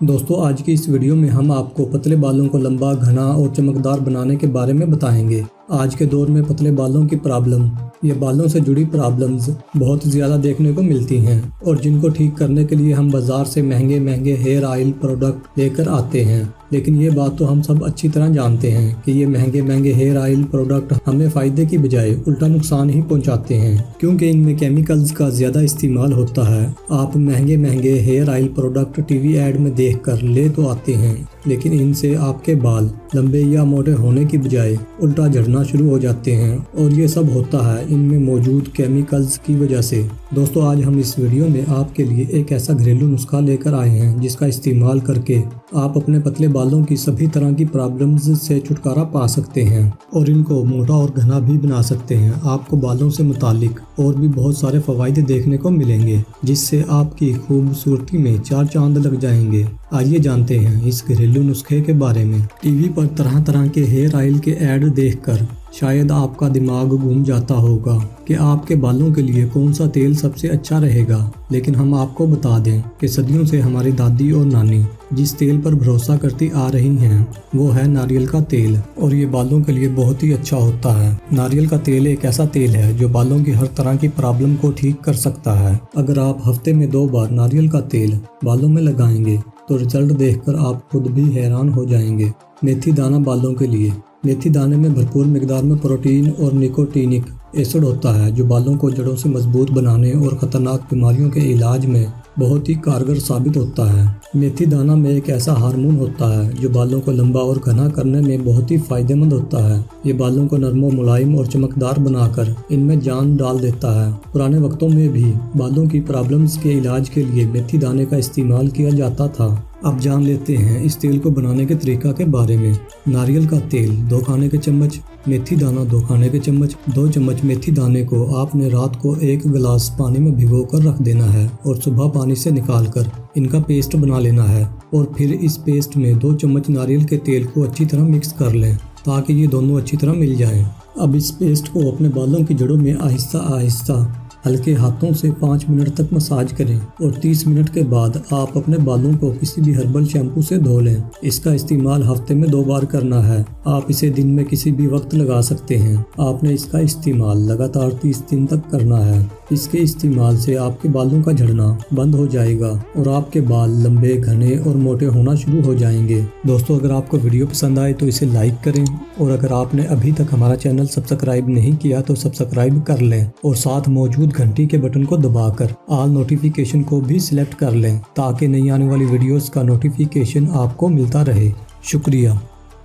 दोस्तों आज की इस वीडियो में हम आपको पतले बालों को लंबा, घना और चमकदार बनाने के बारे में बताएंगे। आज के दौर में पतले बालों की प्रॉब्लम या बालों से जुड़ी प्रॉब्लम्स बहुत ज़्यादा देखने को मिलती हैं और जिनको ठीक करने के लिए हम बाज़ार से महंगे महंगे हेयर ऑयल प्रोडक्ट लेकर आते हैं। लेकिन ये बात तो हम सब अच्छी तरह जानते हैं कि ये महंगे महंगे हेयर ऑयल प्रोडक्ट हमें फ़ायदे की बजाय उल्टा नुकसान ही पहुंचाते हैं, क्योंकि इनमें केमिकल्स का ज़्यादा इस्तेमाल होता है। आप महंगे महंगे hair oil product TV ad में देखकर ले तो आते हैं, लेकिन इनसे आपके बाल लंबे या मोटे होने की बजाय उल्टा झड़ना शुरू हो जाते हैं और ये सब होता है इनमें मौजूद केमिकल्स की वजह से। दोस्तों आज हम इस वीडियो में आपके लिए एक ऐसा घरेलू नुस्खा लेकर आए हैं जिसका इस्तेमाल करके आप अपने पतले बालों की सभी तरह की प्रॉब्लम्स से छुटकारा पा सकते हैं और इनको मोटा और घना भी बना सकते हैं। आपको बालों से मुतालिक और भी बहुत सारे फ़वाइद देखने को मिलेंगे जिससे आपकी खूबसूरती में चार चांद लग जाएंगे। आइए जानते हैं इस घरेलू नुस्खे के बारे में। टीवी पर तरह तरह के हेयर ऑयल के ऐड देखकर शायद आपका दिमाग घूम जाता होगा कि आपके बालों के लिए कौन सा तेल सबसे अच्छा रहेगा, लेकिन हम आपको बता दें कि सदियों से हमारी दादी और नानी जिस तेल पर भरोसा करती आ रही हैं वो है नारियल का तेल और ये बालों के लिए बहुत ही अच्छा होता है। नारियल का तेल एक ऐसा तेल है जो बालों की हर तरह की प्रॉब्लम को ठीक कर सकता है। अगर आप हफ्ते में 2 बार नारियल का तेल बालों में लगाएंगे तो रिजल्ट देखकर आप खुद भी हैरान हो जाएंगे। मेथी दाना बालों के लिए। मेथी दाने में भरपूर मिकदार में प्रोटीन और निकोटीनिक एसिड होता है जो बालों को जड़ों से मजबूत बनाने और ख़तरनाक बीमारियों के इलाज में बहुत ही कारगर साबित होता है। मेथी दाना में एक ऐसा हार्मोन होता है जो बालों को लंबा और घना करने में बहुत ही फायदेमंद होता है। ये बालों को नरम, मुलायम और चमकदार बनाकर इनमें जान डाल देता है। पुराने वक्तों में भी बालों की प्रॉब्लम्स के इलाज के लिए मेथी दाने का इस्तेमाल किया जाता था। अब जान लेते हैं इस तेल को बनाने के तरीका के बारे में। नारियल का तेल 2 खाने के चम्मच, मेथी दाना 2 खाने के चम्मच। 2 चम्मच मेथी दाने को आपने रात को 1 गिलास पानी में भिगोकर रख देना है और सुबह पानी से निकालकर इनका पेस्ट बना लेना है और फिर इस पेस्ट में 2 चम्मच नारियल के तेल को अच्छी तरह मिक्स कर लें ताकि ये दोनों अच्छी तरह मिल जाएं। अब इस पेस्ट को अपने बालों की जड़ों में आहिस्ता आहिस्ता हल्के हाथों से 5 मिनट तक मसाज करें और 30 मिनट के बाद आप अपने बालों को किसी भी हर्बल शैम्पू से धो लें। इसका इस्तेमाल हफ्ते में 2 बार करना है। आप इसे दिन में किसी भी वक्त लगा सकते हैं। आपने इसका इस्तेमाल लगातार 30 दिन तक करना है। इसके इस्तेमाल से आपके बालों का झड़ना बंद हो जाएगा और आपके बाल लंबे, घने और मोटे होना शुरू हो जाएंगे। दोस्तों अगर आपको वीडियो पसंद आए तो इसे लाइक करें और अगर आपने अभी तक हमारा चैनल सब्सक्राइब नहीं किया तो सब्सक्राइब कर लें और साथ मौजूद घंटी के बटन को दबाकर ऑल नोटिफिकेशन को भी सिलेक्ट कर लें ताकि नई आने वाली वीडियोस का नोटिफिकेशन आपको मिलता रहे। शुक्रिया।